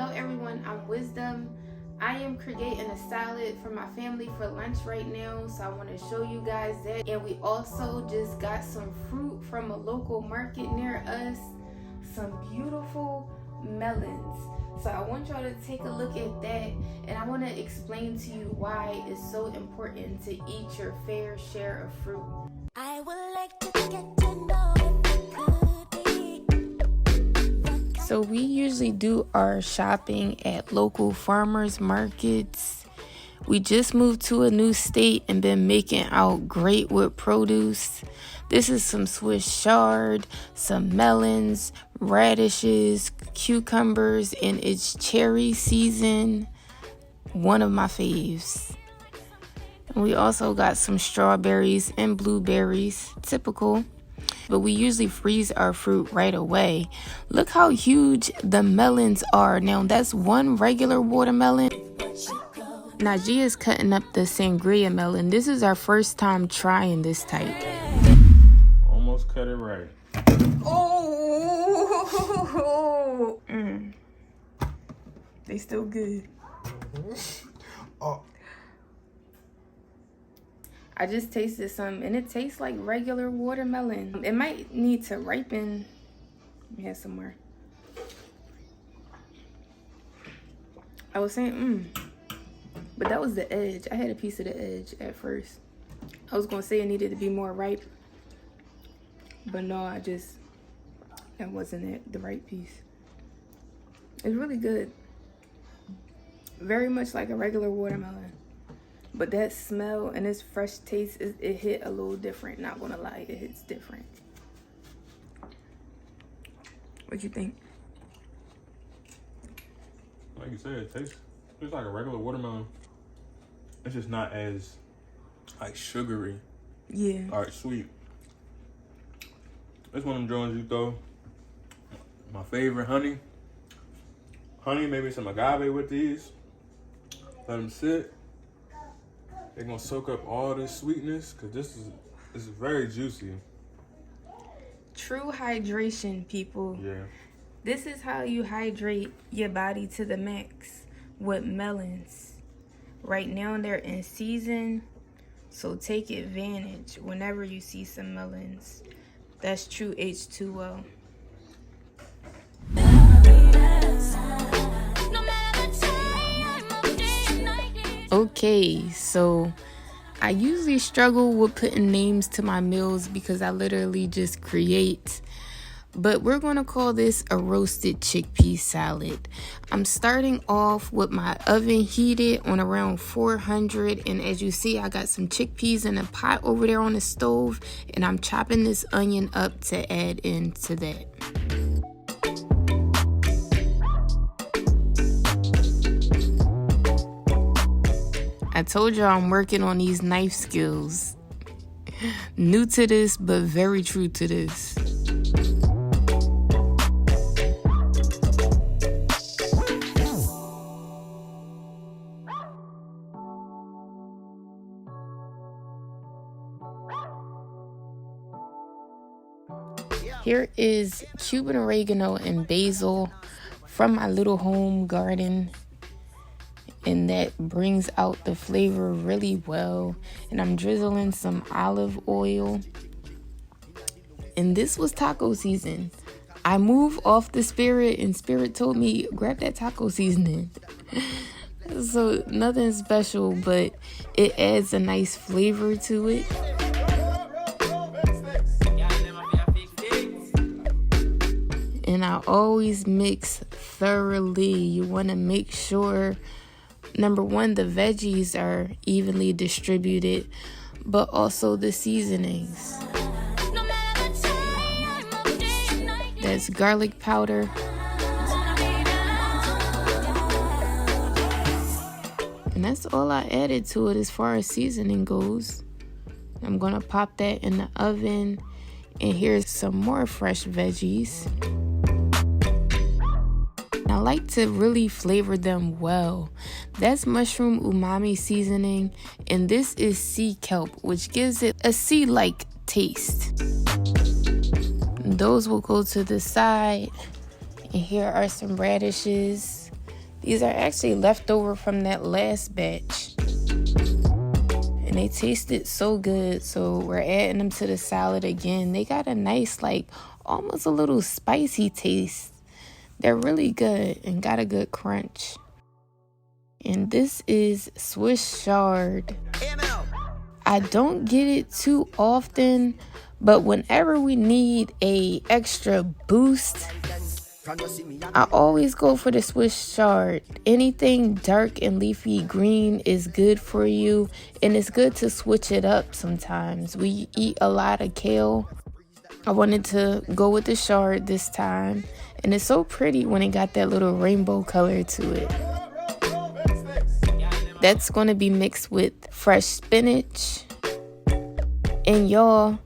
Hello everyone, I'm Wizdom. I am creating a salad for my family for lunch right now, so I want to show you guys that. And we also just got some fruit from a local market near us, some beautiful melons. So I want y'all to take a look at that, and I want to explain to you why it's so important to eat your fair share of fruit. I would like to get to know if it could be. So we usually do our shopping at local farmers markets. We just moved to a new state and been making out great with produce. This is some Swiss chard, some melons, radishes, cucumbers, and it's cherry season. One of my faves. And we also got some strawberries and blueberries, typical. But we usually freeze our fruit right away. Look how huge the melons are. Now that's one regular watermelon. Najia's cutting up the sangria melon. This is our first time trying this type. Almost cut it right. Oh, they still good. Oh. I just tasted some and it tastes like regular watermelon. It might need to ripen. Let me have some more. I was saying, but that was the edge. I had a piece of the edge at first. I was gonna say it needed to be more ripe, but no, that wasn't it, the right piece. It's really good. Very much like a regular watermelon. But that smell and this fresh taste, it hit a little different. Not gonna lie, it hits different. What you think? Like you said, it tastes like a regular watermelon. It's just not as like sugary. Yeah. All right, sweet. This one of them joints you throw. My favorite, honey. Honey, maybe some agave with these. Let them sit. They're gonna soak up all this sweetness because this is very juicy. True hydration, people. Yeah. This is how you hydrate your body to the max with melons. Right now they're in season, so take advantage whenever you see some melons. That's true H2O. Okay, so I usually struggle with putting names to my meals because I literally just create. But we're going to call this a roasted chickpea salad. I'm starting off with my oven heated on around 400. And as you see, I got some chickpeas in a pot over there on the stove. And I'm chopping this onion up to add into that. I told y'all I'm working on these knife skills. New to this, but very true to this. Here is Cuban oregano and basil from my little home garden. And that brings out the flavor really well. And I'm drizzling some olive oil. And this was taco season. I moved off the Spirit and Spirit told me, grab that taco seasoning. So nothing special, but it adds a nice flavor to it. And I always mix thoroughly. You want to make sure, number one, the veggies are evenly distributed, but also the seasonings. That's garlic powder. And that's all I added to it as far as seasoning goes. I'm going to pop that in the oven. And here's some more fresh veggies. I like to really flavor them well. That's mushroom umami seasoning, and this is sea kelp, which gives it a sea-like taste. Those will go to the side. And here are some radishes. These are actually leftover from that last batch. And they tasted so good, so we're adding them to the salad again. They got a nice, like, almost a little spicy taste. They're really good and got a good crunch. And this is Swiss chard. I don't get it too often, but whenever we need a extra boost, I always go for the Swiss chard. Anything dark and leafy green is good for you, and it's good to switch it up sometimes. We eat a lot of kale. I wanted to go with the chard this time, and it's so pretty when it got that little rainbow color to it. That's going to be mixed with fresh spinach. And y'all,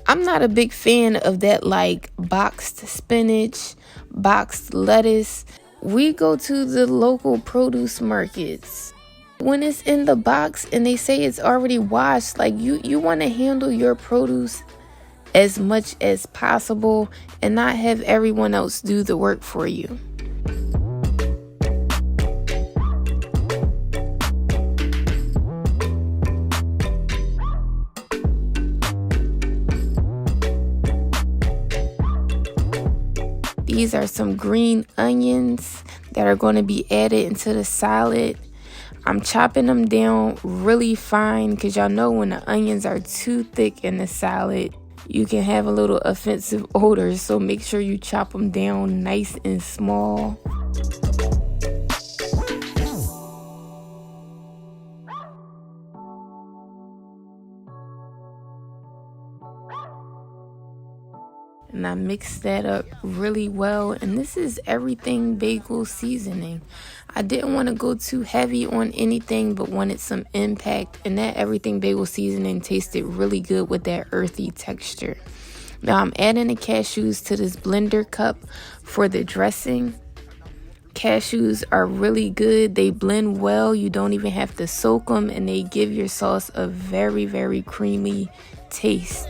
I'm not a big fan of that like boxed spinach, boxed lettuce. We go to the local produce markets. When it's in the box and they say it's already washed, like you want to handle your produce as much as possible and not have everyone else do the work for you. These are some green onions that are going to be added into the salad. I'm chopping them down really fine because y'all know when the onions are too thick in the salad, you can have a little offensive odor. So make sure you chop them down nice and small. And I mix that up really well. And this is everything bagel seasoning. I didn't want to go too heavy on anything, but wanted some impact. And that everything bagel seasoning tasted really good with that earthy texture. Now I'm adding the cashews to this blender cup for the dressing. Cashews are really good. They blend well. You don't even have to soak them. And they give your sauce a very, very creamy taste.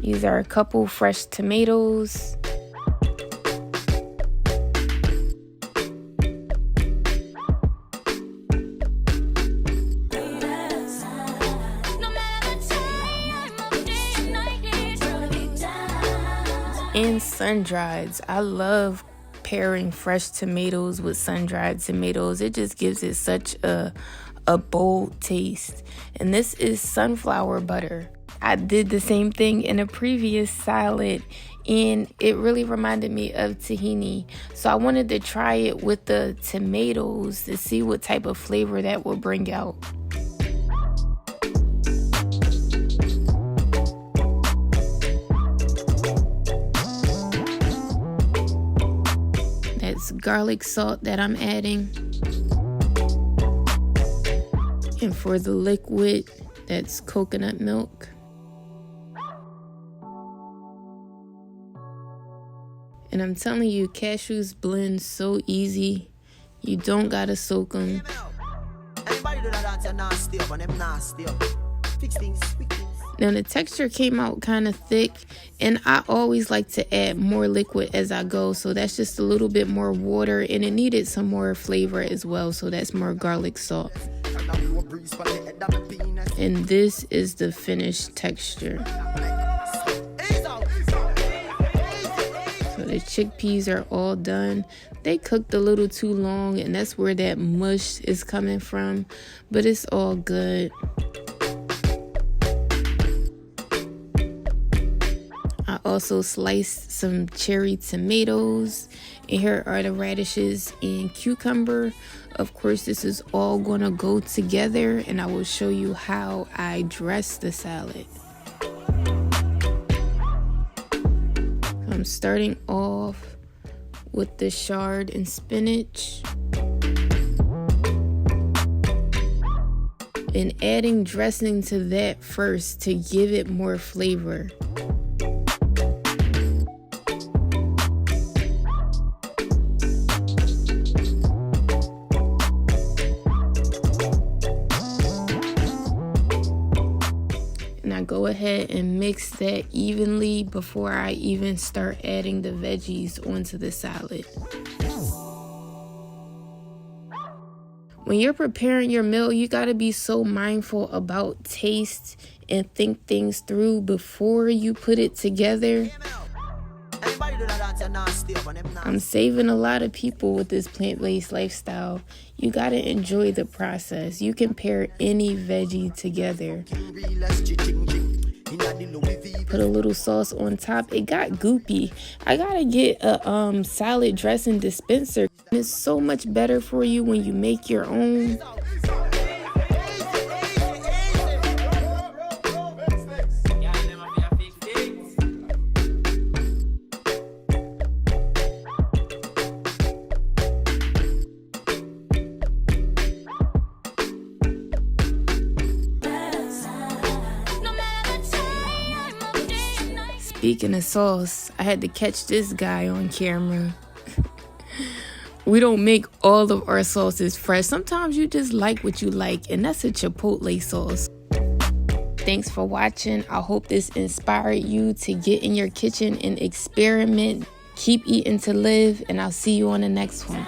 These are a couple fresh tomatoes. And sun-drieds. I love pairing fresh tomatoes with sun-dried tomatoes. It just gives it such a bold taste. And this is sunflower butter. I did the same thing in a previous salad and it really reminded me of tahini. So I wanted to try it with the tomatoes to see what type of flavor that would bring out. That's garlic salt that I'm adding. And for the liquid, that's coconut milk. And I'm telling you, cashews blend so easy. You don't gotta soak them. Now the texture came out kind of thick, and I always like to add more liquid as I go. So that's just a little bit more water, and it needed some more flavor as well. So that's more garlic salt. And this is the finished texture. The chickpeas are all done. They cooked a little too long, and that's where that mush is coming from, but it's all good. I also sliced some cherry tomatoes, and here are the radishes and cucumber. Of course, this is all gonna go together, and I will show you how I dress the salad. I'm starting off with the chard and spinach and adding dressing to that first to give it more flavor. And I go ahead and mix mix that evenly before I even start adding the veggies onto the salad. When you're preparing your meal, you got to be so mindful about taste and think things through before you put it together. I'm saving a lot of people with this plant-based lifestyle. You got to enjoy the process. You can pair any veggie together. Put a little sauce on top. It got goopy. I gotta get a salad dressing dispenser. It's so much better for you when you make your own. Speaking of sauce, I had to catch this guy on camera. We don't make all of our sauces fresh. Sometimes you just like what you like, and that's a chipotle sauce. Thanks for watching. I hope this inspired you to get in your kitchen and experiment. Keep eating to live, and I'll see you on the next one.